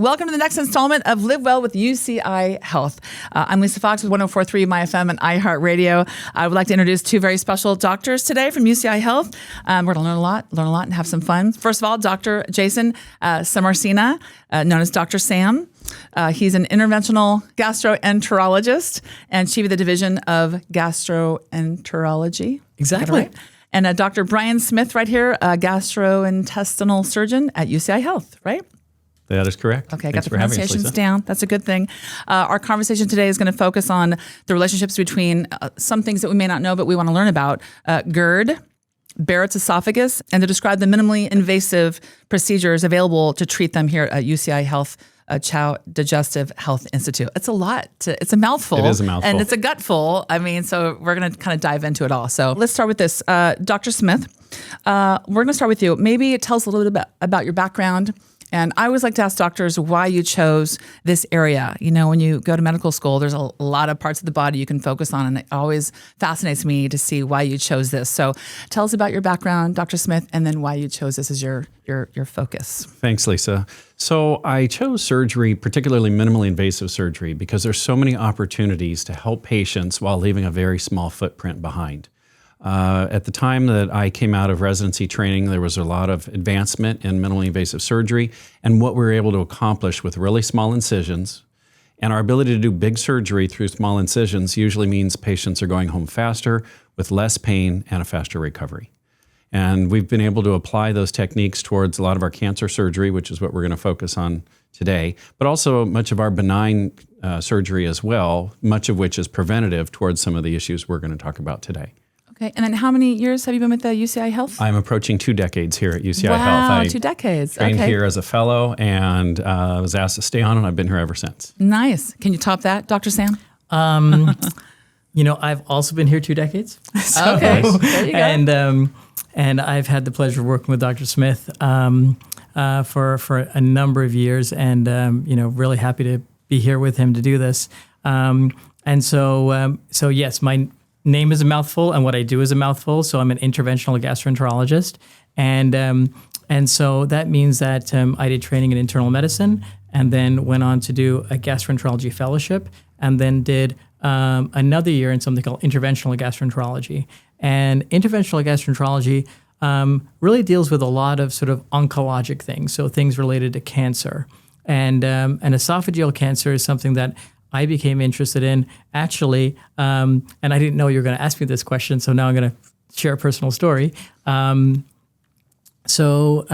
Welcome to the next installment of Live Well with UCI Health. I'm Lisa Foxx with 104.3 MYfm and iHeartRadio. I would like to introduce two very special doctors today from UCI Health. We're going to learn a lot and have some fun. First of all, Dr. Jason Samarasena, known as Dr. Sam. He's an interventional gastroenterologist and chief of the division of Gastroenterology. Exactly. Right? And Dr. Brian Smith right here, a gastrointestinal surgeon at UCI Health, right? That is correct. Okay, Thanks got the pronunciations Lisa. down. That's a good thing. Our conversation today is going to focus on the relationships between some things that we may not know, but we want to learn about. GERD, Barrett's esophagus, and to describe the minimally invasive procedures available to treat them here at UCI Health Chow Digestive Health Institute. It's a lot. It's a mouthful. It is a mouthful. And it's a gutful. I mean, so we're going to kind of dive into it all. So let's start with this. Dr. Smith, we're going to start with you. Maybe tell us a little bit about your background. And I always like to ask doctors why you chose this area. You know, when you go to medical school, there's a lot of parts of the body you can focus on, and it always fascinates me to see why you chose this. So tell us about your background, Dr. Smith, and then why you chose this as your focus. Thanks, Lisa. So I chose surgery, particularly minimally invasive surgery, because there's so many opportunities to help patients while leaving a very small footprint behind. At the time that I came out of residency training, there was a lot of advancement in minimally invasive surgery and what we were able to accomplish with really small incisions. And our ability to do big surgery through small incisions usually means patients are going home faster with less pain and a faster recovery. And we've been able to apply those techniques towards a lot of our cancer surgery, which is what we're going to focus on today, but also much of our benign surgery as well, much of which is preventative towards some of the issues we're going to talk about today. Okay, and then how many years have you been with the UCI Health? I'm approaching 2 decades here at UCI Health. Wow, 2 decades. Trained here as a fellow and was asked to stay on, and I've been here ever since. Nice. Can you top that, Dr. Sam? You know, I've also been here 2 decades. So, okay, there you go. And I've had the pleasure of working with Dr. Smith for a number of years, and you know, really happy to be here with him to do this. So yes, my name is a mouthful, and what I do is a mouthful. So I'm an interventional gastroenterologist, and so that means that I did training in internal medicine, and then went on to do a gastroenterology fellowship, and then did another year in something called interventional gastroenterology. And interventional gastroenterology really deals with a lot of sort of oncologic things, so things related to cancer, and esophageal cancer is something that I became interested in actually, and I didn't know you were going to ask me this question, so now I'm going to share a personal story. So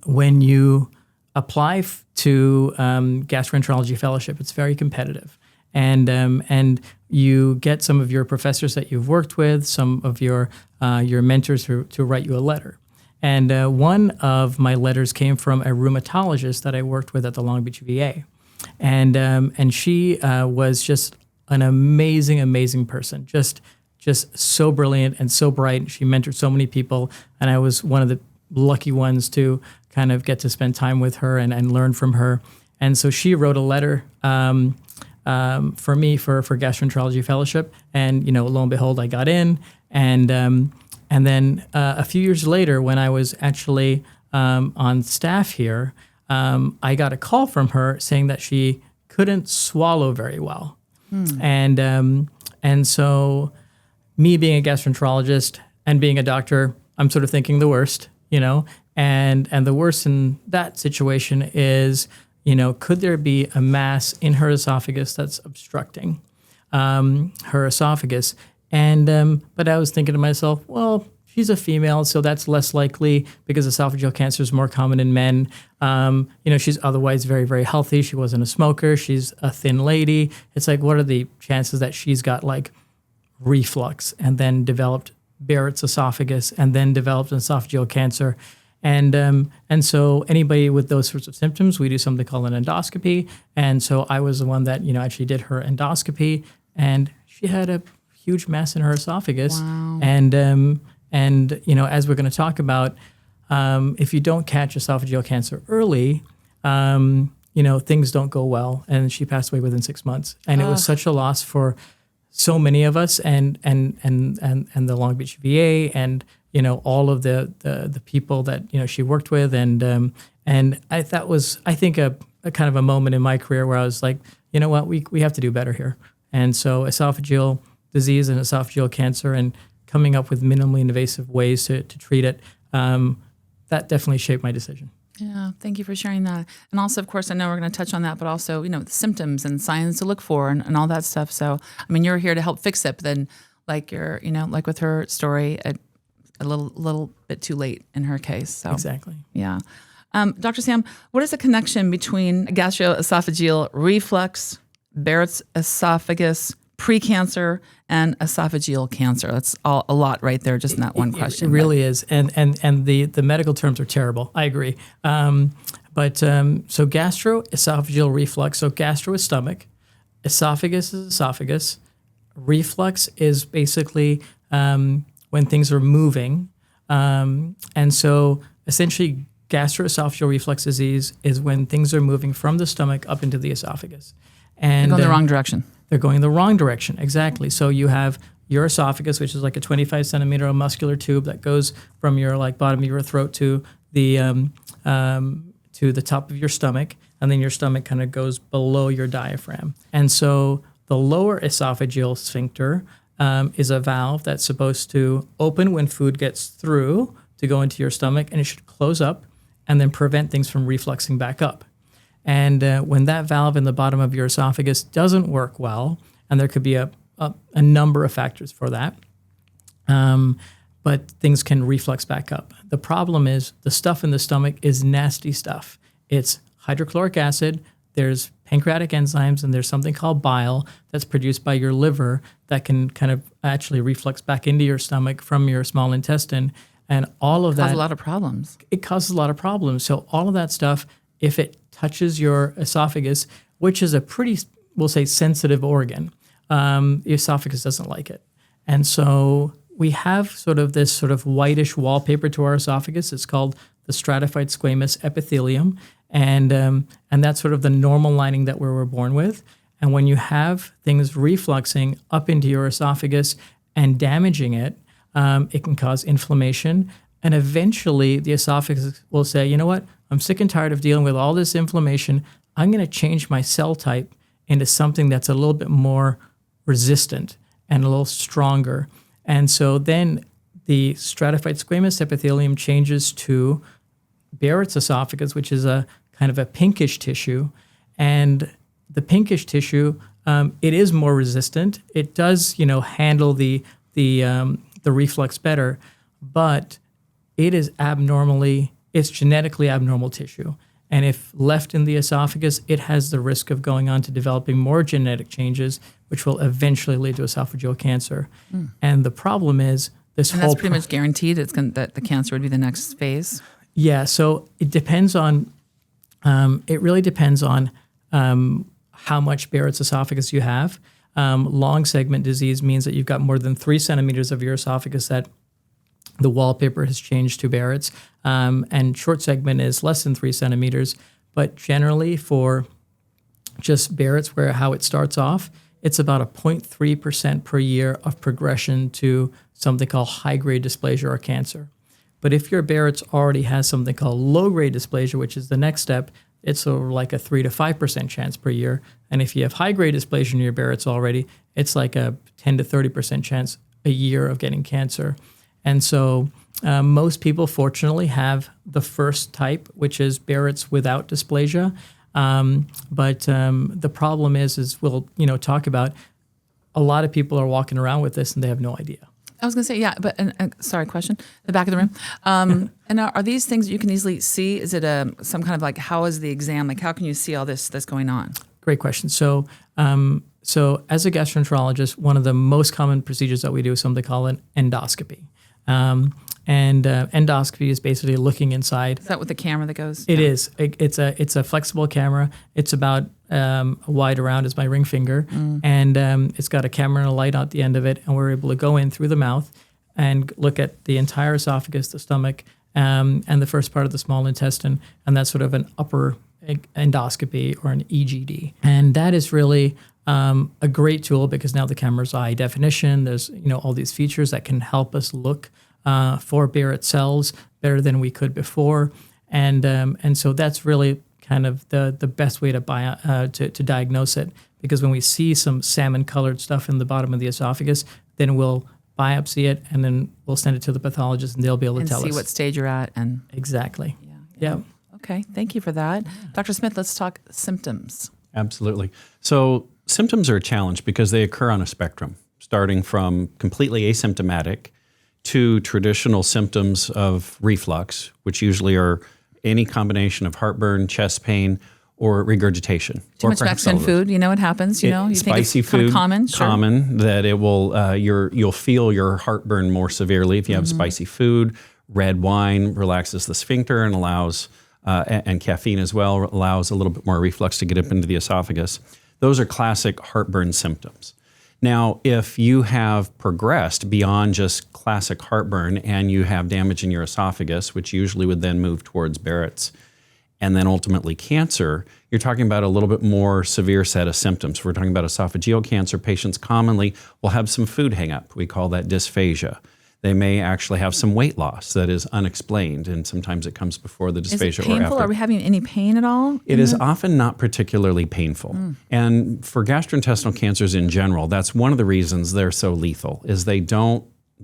when you apply to gastroenterology fellowship, it's very competitive, and you get some of your professors that you've worked with, some of your mentors to write you a letter. And one of my letters came from a rheumatologist that I worked with at the Long Beach VA. And she was just an amazing person, just so brilliant and so bright. She mentored so many people, and I was one of the lucky ones to kind of get to spend time with her and learn from her. And so she wrote a letter for me for gastroenterology fellowship, and you know, lo and behold, I got in. And then a few years later, when I was actually on staff here, I got a call from her saying that she couldn't swallow very well. And so me being a gastroenterologist and being a doctor, I'm sort of thinking the worst, you know, and the worst in that situation is, you know, could there be a mass in her esophagus that's obstructing her esophagus? And but I was thinking to myself, well, she's a female, so that's less likely because esophageal cancer is more common in men. You know, she's otherwise very, very healthy. She wasn't a smoker. She's a thin lady. It's like, what are the chances that she's got like reflux and then developed Barrett's esophagus and then developed an esophageal cancer? And so anybody with those sorts of symptoms, we do something called an endoscopy. And so I was the one that, you know, actually did her endoscopy, and she had a huge mass in her esophagus. Wow. And you know, as we're going to talk about, if you don't catch esophageal cancer early, you know, things don't go well. And she passed away within 6 months, and it was such a loss for so many of us, and the Long Beach VA, and you know, all of the people that, you know, she worked with, and that was, I think, a a kind of a moment in my career where I was like, you know what, we have to do better here. And so esophageal disease and esophageal cancer and coming up with minimally invasive ways to treat it, that definitely shaped my decision. Yeah, thank you for sharing that. And also, of course, I know we're going to touch on that, but also, the symptoms and signs to look for and all that stuff. So, I mean, you're here to help fix it, but then like like with her story, a little bit too late in her case. So Exactly. Yeah. Dr. Sam, what is the connection between gastroesophageal reflux, Barrett's esophagus, precancer, and esophageal cancer? That's a lot right there, just in that one question. It really is. And the medical terms are terrible. I agree. So gastroesophageal reflux, so gastro is stomach, esophagus is esophagus, reflux is basically when things are moving. And so essentially gastroesophageal reflux disease is when things are moving from the stomach up into the esophagus. And they're going the wrong direction. They're going the wrong direction, exactly. So you have your esophagus, which is like a 25 centimeter muscular tube that goes from your bottom of your throat to the top of your stomach, and then your stomach kind of goes below your diaphragm. And so the lower esophageal sphincter is a valve that's supposed to open when food gets through to go into your stomach, and it should close up and then prevent things from refluxing back up. And when that valve in the bottom of your esophagus doesn't work well, and there could be a number of factors for that, but things can reflux back up. The problem is the stuff in the stomach is nasty stuff. It's hydrochloric acid, there's pancreatic enzymes, and there's something called bile that's produced by your liver that can kind of actually reflux back into your stomach from your small intestine. And all of that causes a lot of problems. It causes a lot of problems. So all of that stuff, if it touches your esophagus, which is a pretty, we'll say, sensitive organ, the esophagus doesn't like it. And so we have sort of this sort of whitish wallpaper to our esophagus. It's called the stratified squamous epithelium. And that's sort of the normal lining that we were born with. And when you have things refluxing up into your esophagus and damaging it, it can cause inflammation. And eventually the esophagus will say, you know what, I'm sick and tired of dealing with all this inflammation. I'm going to change my cell type into something that's a little bit more resistant and a little stronger. And so then the stratified squamous epithelium changes to Barrett's esophagus, which is a kind of a pinkish tissue. And the pinkish tissue, it is more resistant. It does, handle the reflux better, but it's genetically abnormal tissue. And if left in the esophagus, it has the risk of going on to developing more genetic changes, which will eventually lead to esophageal cancer. And the problem is this and whole... that's pretty much guaranteed that the cancer would be the next phase? Yeah, so it depends on... it really depends on how much Barrett's esophagus you have. Long segment disease means that you've got more than 3 centimeters of your esophagus that the wallpaper has changed to Barrett's, and short segment is less than 3 centimeters. But generally for just Barrett's, how it starts off, it's about a 0.3% per year of progression to something called high-grade dysplasia or cancer. But if your Barrett's already has something called low-grade dysplasia, which is the next step, it's sort of like a 3 to 5% chance per year. And if you have high-grade dysplasia in your Barrett's already, it's like a 10 to 30% chance a year of getting cancer. And so most people, fortunately, have the first type, which is Barrett's without dysplasia. But the problem is we'll talk about, a lot of people are walking around with this and they have no idea. I was going to say, yeah, but sorry, question, the back of the room. And are these things that you can easily see? Is it some kind of how is the exam? How can you see all this that's going on? Great question. So as a gastroenterologist, one of the most common procedures that we do is something called an endoscopy. Endoscopy is basically looking inside. Is that with the camera that goes? It is. It's a flexible camera. It's about wide around as my ring finger, and it's got a camera and a light at the end of it, and we're able to go in through the mouth and look at the entire esophagus, the stomach, and the first part of the small intestine, and that's sort of an upper endoscopy or an EGD. And that is really a great tool because now the camera's high definition. There's all these features that can help us look for Barrett cells better than we could before, and so that's really kind of the best way to diagnose it, because when we see some salmon-colored stuff in the bottom of the esophagus, then we'll biopsy it and then we'll send it to the pathologist and they'll be able to tell us. And see what stage you're at. And exactly. Yeah. Okay, thank you for that. Dr. Smith, let's talk symptoms. Absolutely. So symptoms are a challenge because they occur on a spectrum, starting from completely asymptomatic to traditional symptoms of reflux, which usually are any combination of heartburn, chest pain, or regurgitation. Too much Mexican food, you know what happens? You think spicy it's food, kind of common? Sure. Common that it will, you'll feel your heartburn more severely if you have spicy food. Red wine relaxes the sphincter and allows, and caffeine as well, allows a little bit more reflux to get up into the esophagus. Those are classic heartburn symptoms. Now, if you have progressed beyond just classic heartburn and you have damage in your esophagus, which usually would then move towards Barrett's, and then ultimately cancer, you're talking about a little bit more severe set of symptoms. We're talking about esophageal cancer. Patients commonly will have some food hang-up. We call that dysphagia. They may actually have some weight loss that is unexplained, and sometimes it comes before the dysphagia is it painful? or after. Are we having any pain at all? It is often not particularly painful. And for gastrointestinal cancers in general, that's one of the reasons they're so lethal, is they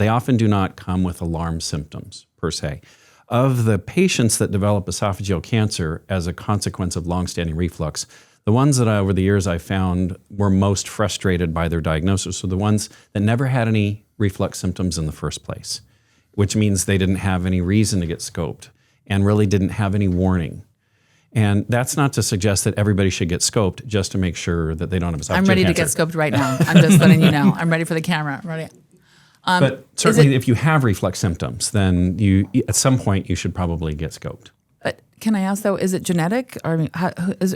often do not come with alarm symptoms per se. Of the patients that develop esophageal cancer as a consequence of longstanding reflux, the ones that over the years I found were most frustrated by their diagnosis are the ones that never had any reflux symptoms in the first place, which means they didn't have any reason to get scoped and really didn't have any warning. And that's not to suggest that everybody should get scoped, just to make sure that they don't have esophageal cancer. I'm ready to get scoped right now. I'm just letting you know. I'm ready for the camera. I'm ready. But certainly if you have reflux symptoms, then at some point you should probably get scoped. But can I ask though, is it genetic? Or I mean,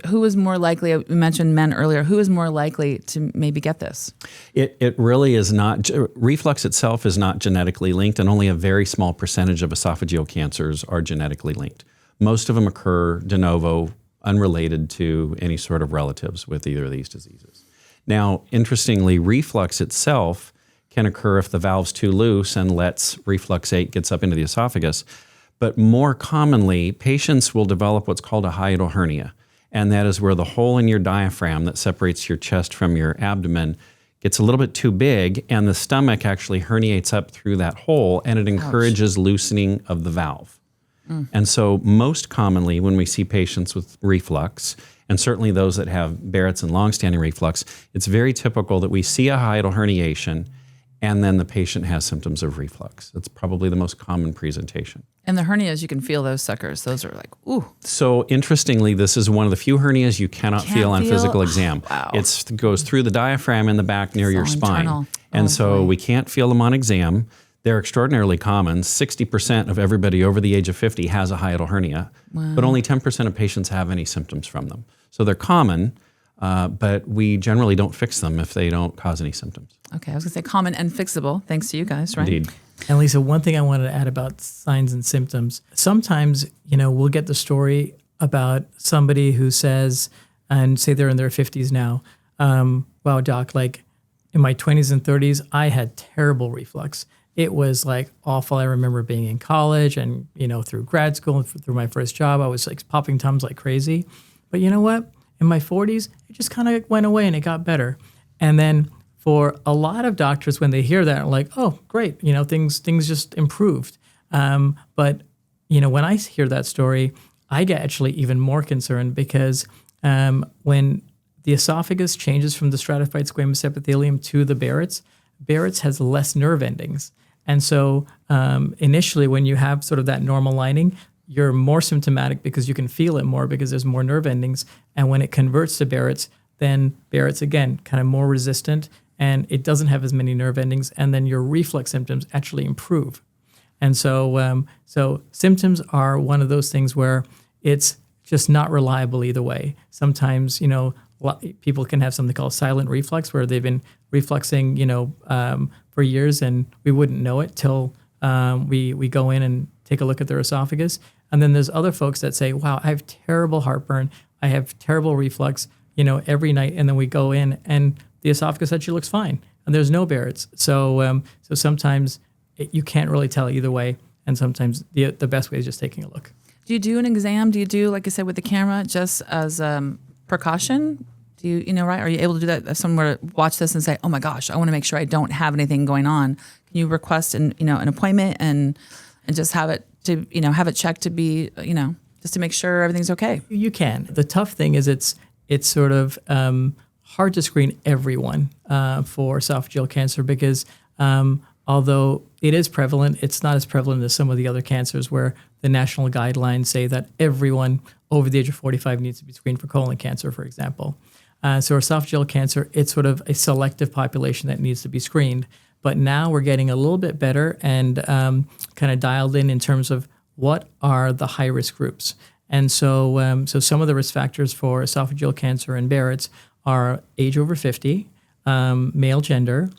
who is more likely, you mentioned men earlier, who is more likely to maybe get this? It really is not. Reflux itself is not genetically linked, and only a very small percentage of esophageal cancers are genetically linked. Most of them occur de novo, unrelated to any sort of relatives with either of these diseases. Now, interestingly, reflux itself can occur if the valve's too loose and lets refluxate gets up into the esophagus. But more commonly, patients will develop what's called a hiatal hernia. And that is where the hole in your diaphragm that separates your chest from your abdomen gets a little bit too big, and the stomach actually herniates up through that hole, and it encourages loosening of the valve. And so most commonly when we see patients with reflux, and certainly those that have Barrett's and longstanding reflux, it's very typical that we see a hiatal herniation and then the patient has symptoms of reflux. That's probably the most common presentation. And the hernias, you can feel those suckers. Those are like, ooh. So interestingly, this is one of the few hernias you cannot feel on physical exam. Wow. It goes through the diaphragm in the back near your spine. Internal. And so we can't feel them on exam. They're extraordinarily common. 60% of everybody over the age of 50 has a hiatal hernia, but only 10% of patients have any symptoms from them. So they're common, but we generally don't fix them if they don't cause any symptoms. Okay, I was going to say common and fixable, thanks to you guys, right? Indeed. And Lisa, one thing I wanted to add about signs and symptoms. Sometimes, we'll get the story about somebody who says, and say they're in their 50s now, wow, doc, like in my 20s and 30s, I had terrible reflux. It was like awful. I remember being in college and, through grad school and through my first job, I was like popping Tums like crazy. But you know what? In my 40s, it just kind of went away and it got better. And then for a lot of doctors, when they hear that, like, oh, great, things just improved. But when I hear that story, I get actually even more concerned because when the esophagus changes from the stratified squamous epithelium to the Barrett's has less nerve endings. And so initially when you have sort of that normal lining, you're more symptomatic because you can feel it more because there's more nerve endings. And when it converts to Barrett's, then Barrett's, again, kind of more resistant and it doesn't have as many nerve endings. And then your reflux symptoms actually improve. And so symptoms are one of those things where it's just not reliable either way. Sometimes, people can have something called silent reflux where they've been refluxing, for years and we wouldn't know it till we go in and take a look at their esophagus. And then there's other folks that say, wow, I have terrible heartburn. I have terrible reflux, every night. And then we go in and the esophagus actually looks fine and there's no Barrett's. So sometimes you can't really tell either way. And sometimes the best way is just taking a look. Do you do an exam? Do you do, like I said, with the camera just as precaution? Do you, right? Are you able to do that if someone were to watch this and say, oh my gosh, I want to make sure I don't have anything going on? Can you request an appointment and just have it checked to be, just to make sure everything's okay? You can. The tough thing is it's sort of hard to screen everyone for esophageal cancer because although it is prevalent, it's not as prevalent as some of the other cancers where the national guidelines say that everyone over the age of 45 needs to be screened for colon cancer, for example. So esophageal cancer, it's sort of a selective population that needs to be screened. But now we're getting a little bit better and kind of dialed in terms of what are the high-risk groups. And so some of the risk factors for esophageal cancer and Barrett's are age over 50, male gender,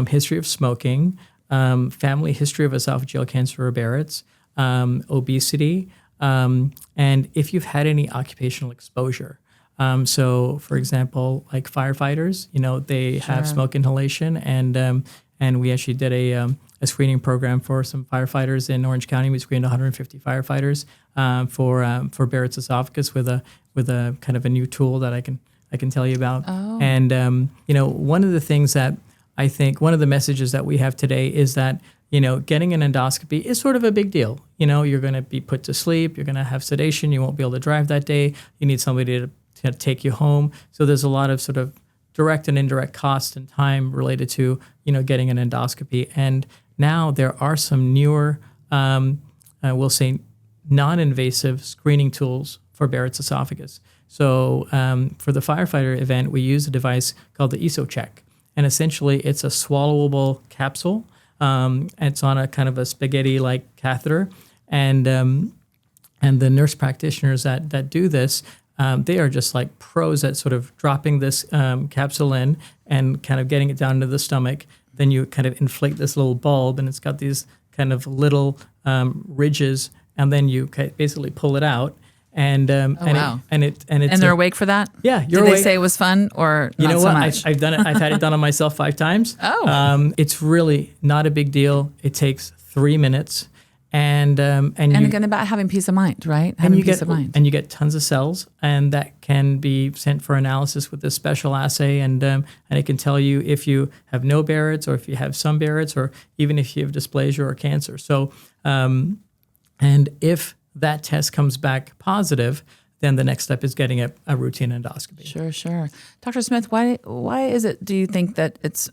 history of smoking, family history of esophageal cancer or Barrett's, obesity, and if you've had any occupational exposure. So, for example, like firefighters, they have smoke inhalation, and we actually did a screening program for some firefighters in Orange County. We screened 150 firefighters for Barrett's esophagus with a kind of a new tool that I can tell you about. Oh. And one of the things that I think one of the messages that we have today is that getting an endoscopy is sort of a big deal. You're going to be put to sleep. You're going to have sedation. You won't be able to drive that day. You need somebody to take you home. So there's a lot of sort of direct and indirect cost and time related to, getting an endoscopy. And now there are some newer, we'll say, non-invasive screening tools for Barrett's esophagus. So for the firefighter event, we use a device called the EsoCheck. And essentially, it's a swallowable capsule. It's on a kind of a spaghetti-like catheter. And the nurse practitioners that do this, they are just like pros at sort of dropping this capsule in and kind of getting it down into the stomach. Then you kind of inflate this little bulb, and it's got these kind of little ridges, and then you basically pull it out. And wow. And they're awake for that? Yeah, you're Did awake. They say it was fun or not so much? I've done it. I've had it done on myself 5 times. Oh, it's really not a big deal. It takes 3 minutes. And again, about having peace of mind, right? Having peace of mind. And you get tons of cells, and that can be sent for analysis with this special assay, and it can tell you if you have no Barrett's, or if you have some Barrett's, or even if you have dysplasia or cancer. So, and if that test comes back positive, then the next step is getting a routine endoscopy. Sure. Dr. Smith, why is it, do you think that it's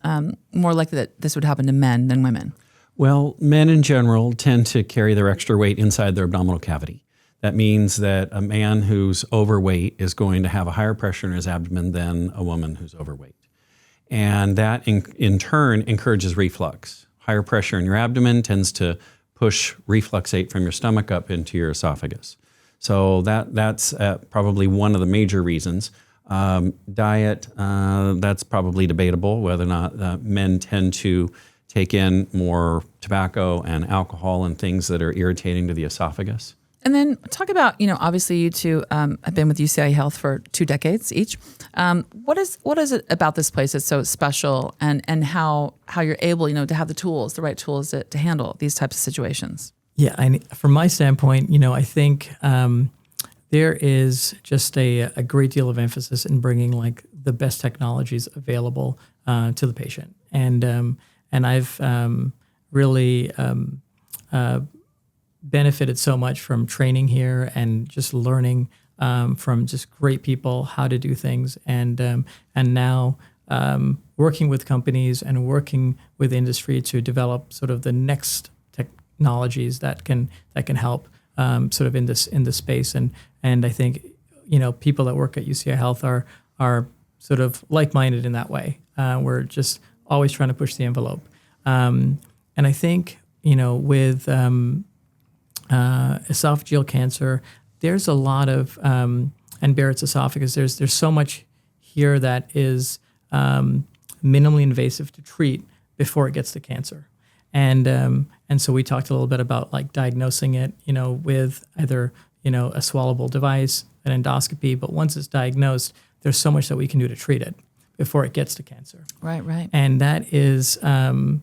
more likely that this would happen to men than women? Well, men in general tend to carry their extra weight inside their abdominal cavity. That means that a man who's overweight is going to have a higher pressure in his abdomen than a woman who's overweight. And that in turn encourages reflux. Higher pressure in your abdomen tends to push refluxate from your stomach up into your esophagus. So that's probably one of the major reasons. Diet, that's probably debatable, whether or not men tend to take in more tobacco and alcohol and things that are irritating to the esophagus. And then talk about, obviously you two have been with UCI Health for 2 decades each. What is it about this place that's so special, and how you're able, to have the right tools to handle these types of situations? Yeah, from my standpoint, I think there is just a great deal of emphasis in bringing like the best technologies available to the patient, and I've really benefited so much from training here and just learning from just great people how to do things, and now working with companies and working with industry to develop sort of the next technologies that can help sort of in this space, and I think people that work at UCI Health are sort of like-minded in that way. We're just always trying to push the envelope, and I think with esophageal cancer, there's a lot of and Barrett's esophagus. There's so much here that is minimally invasive to treat before it gets to cancer, and so we talked a little bit about like diagnosing it, with either a swallowable device, an endoscopy. But once it's diagnosed, there's so much that we can do to treat it before it gets to cancer. Right. And that is, when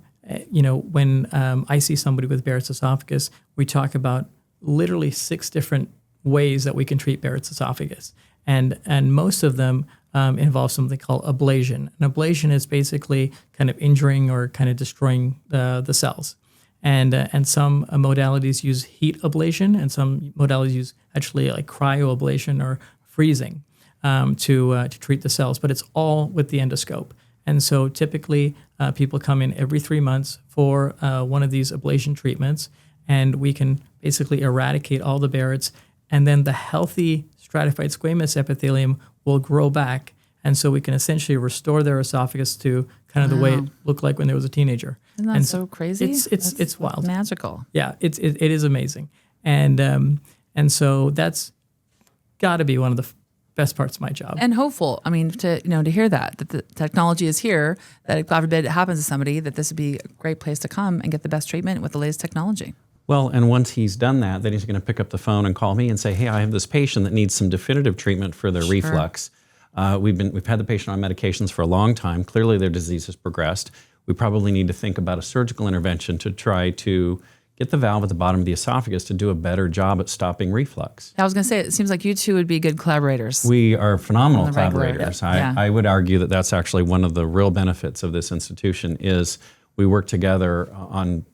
I see somebody with Barrett's esophagus, we talk about literally 6 different ways that we can treat Barrett's esophagus. And most of them involve something called ablation. An ablation is basically kind of injuring or kind of destroying the cells. And some modalities use heat ablation, and some modalities use actually like cryoablation or freezing to treat the cells. But it's all with the endoscope. And so typically people come in every 3 months for one of these ablation treatments, and we can basically eradicate all the Barrett's, and then the healthy stratified squamous epithelium will grow back. And so we can essentially restore their esophagus to kind of the way it looked like when they was a teenager. Isn't that so crazy? It's wild. Magical. Yeah, it is amazing. And so that's got to be one of the best parts of my job. And hopeful. I mean, to hear that the technology is here, that God forbid it happens to somebody, that this would be a great place to come and get the best treatment with the latest technology. Well, and once he's done that, then he's going to pick up the phone and call me and say, hey, I have this patient that needs some definitive treatment for their reflux. We've had the patient on medications for a long time. Clearly their disease has progressed. We probably need to think about a surgical intervention to try to get the valve at the bottom of the esophagus to do a better job at stopping reflux. I was going to say, it seems like you two would be good collaborators. We are phenomenal On the regular, collaborators. yeah. I would argue that that's actually one of the real benefits of this institution is we work together on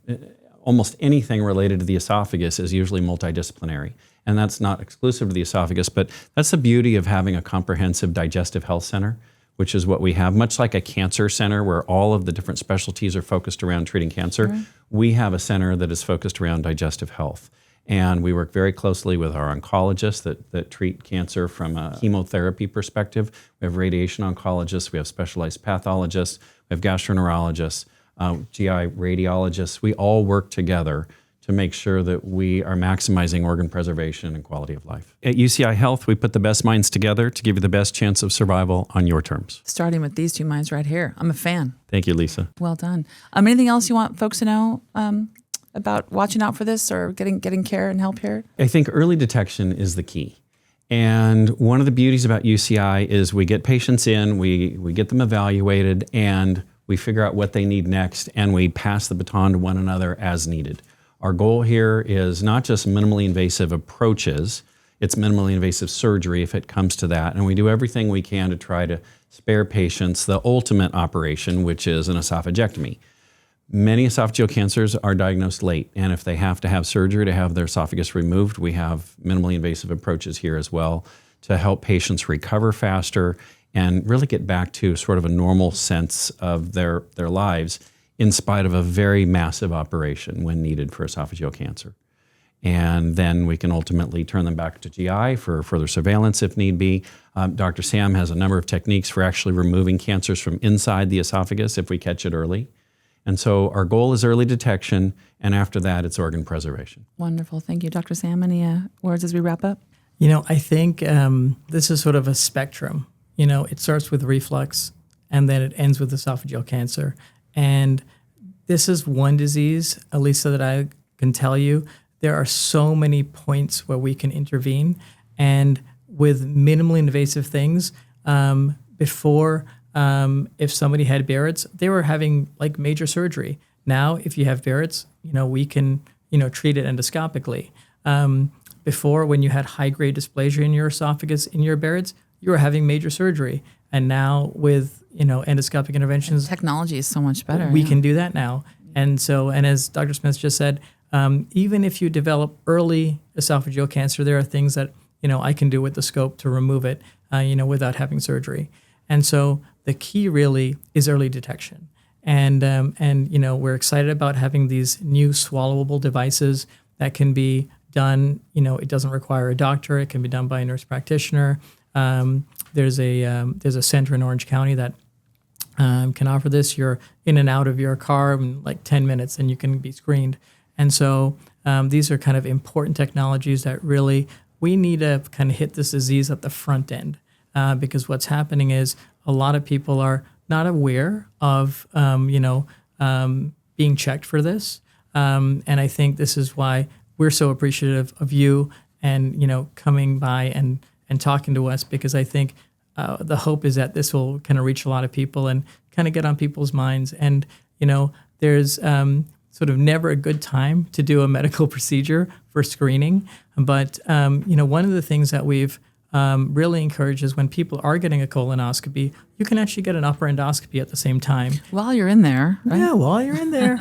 almost anything related to the esophagus is usually multidisciplinary. And that's not exclusive to the esophagus, but that's the beauty of having a comprehensive digestive health center, which is what we have. Much like a cancer center where all of the different specialties are focused around treating cancer, we have a center that is focused around digestive health. And we work very closely with our oncologists that treat cancer from a chemotherapy perspective. We have radiation oncologists, we have specialized pathologists, we have gastroenterologists, GI radiologists. We all work together to make sure that we are maximizing organ preservation and quality of life. At UCI Health, we put the best minds together to give you the best chance of survival on your terms. Starting with these two minds right here. I'm a fan. Thank you, Lisa. Well done. Anything else you want folks to know about watching out for this or getting care and help here? I think early detection is the key. And one of the beauties about UCI is we get patients in, we get them evaluated, and we figure out what they need next, and we pass the baton to one another as needed. Our goal here is not just minimally invasive approaches, it's minimally invasive surgery if it comes to that. And we do everything we can to try to spare patients the ultimate operation, which is an esophagectomy. Many esophageal cancers are diagnosed late, and if they have to have surgery to have their esophagus removed, we have minimally invasive approaches here as well to help patients recover faster and really get back to sort of a normal sense of their lives in spite of a very massive operation when needed for esophageal cancer. And then we can ultimately turn them back to GI for further surveillance if need be. Dr. Sam has a number of techniques for actually removing cancers from inside the esophagus if we catch it early. And so our goal is early detection, and after that, it's organ preservation. Wonderful. Thank you. Dr. Sam, any words as we wrap up? I think this is sort of a spectrum. It starts with reflux, and then it ends with esophageal cancer. And this is one disease, Lisa, that I can tell you, there are so many points where we can intervene. And with minimally invasive things, before, if somebody had Barrett's, they were having like major surgery. Now, if you have Barrett's, we can, treat it endoscopically. Before, when you had high-grade dysplasia in your esophagus, in your Barrett's, you were having major surgery. And now with, endoscopic interventions, Technology is so much better. we can do that now. And as Dr. Smith just said, even if you develop early esophageal cancer, there are things that, I can do with the scope to remove it, without having surgery. And so the key really is early detection. And we're excited about having these new swallowable devices that can be done, it doesn't require a doctor. It can be done by a nurse practitioner. There's a center in Orange County that can offer this. You're in and out of your car in like 10 minutes and you can be screened. And so these are kind of important technologies that really we need to kind of hit this disease at the front end because what's happening is a lot of people are not aware of, being checked for this. And I think this is why we're so appreciative of you and, coming by and talking to us because I think the hope is that this will kind of reach a lot of people and kind of get on people's minds. And, there's sort of never a good time to do a medical procedure for screening. But, one of the things that we've really encouraged is when people are getting a colonoscopy, you can actually get an upper endoscopy at the same time. While you're in there, right? Yeah, while you're in there.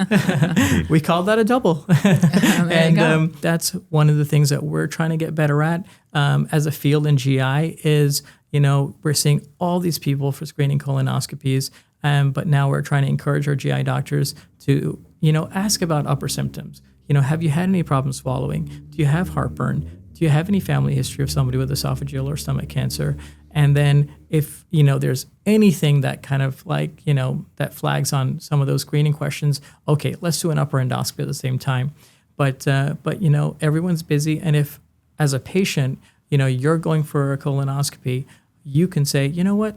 We call that a double. And that's one of the things that we're trying to get better at as a field in GI is, we're seeing all these people for screening colonoscopies, but now we're trying to encourage our GI doctors to, ask about upper symptoms. Have you had any problems swallowing? Do you have heartburn? Do you have any family history of somebody with esophageal or stomach cancer? And then if, there's anything that kind of like, that flags on some of those screening questions, okay, let's do an upper endoscopy at the same time. But everyone's busy. And if as a patient, you're going for a colonoscopy, you can say, you know what,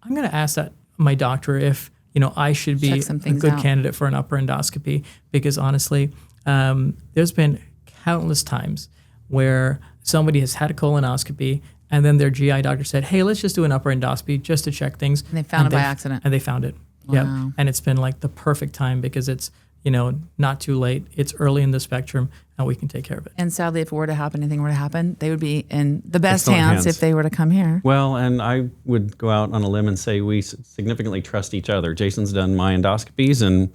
I'm going to ask that my doctor if, I should be a good candidate for an upper endoscopy, because honestly, there's been countless times where somebody has had a colonoscopy and then their GI doctor said, hey, let's just do an upper endoscopy just to check things. And they found it by accident. And they found it. Wow. Yeah. And it's been like the perfect time because it's, not too late. It's early in the spectrum and we can take care of it. And sadly, if anything were to happen, they would be in the best Excellent hands if they were to come here. Well, and I would go out on a limb and say we significantly trust each other. Jason's done my endoscopies and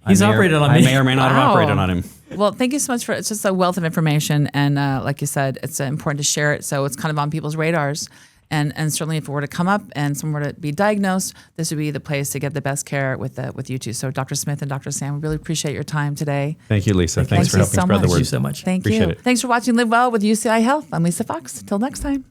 he's operated on me. I may or may not have operated on him. Well, thank you so much it's just a wealth of information. And like you said, it's important to share it. So it's kind of on people's radars. And certainly if it were to come up and someone were to be diagnosed, this would be the place to get the best care with you two. So Dr. Smith and Dr. Sam, we really appreciate your time today. Thank you, Lisa. Thanks for helping spread the word. Thank you so much. Thank Appreciate you. it. Thanks for watching Live Well with UCI Health. I'm Lisa Foxx. Till next time.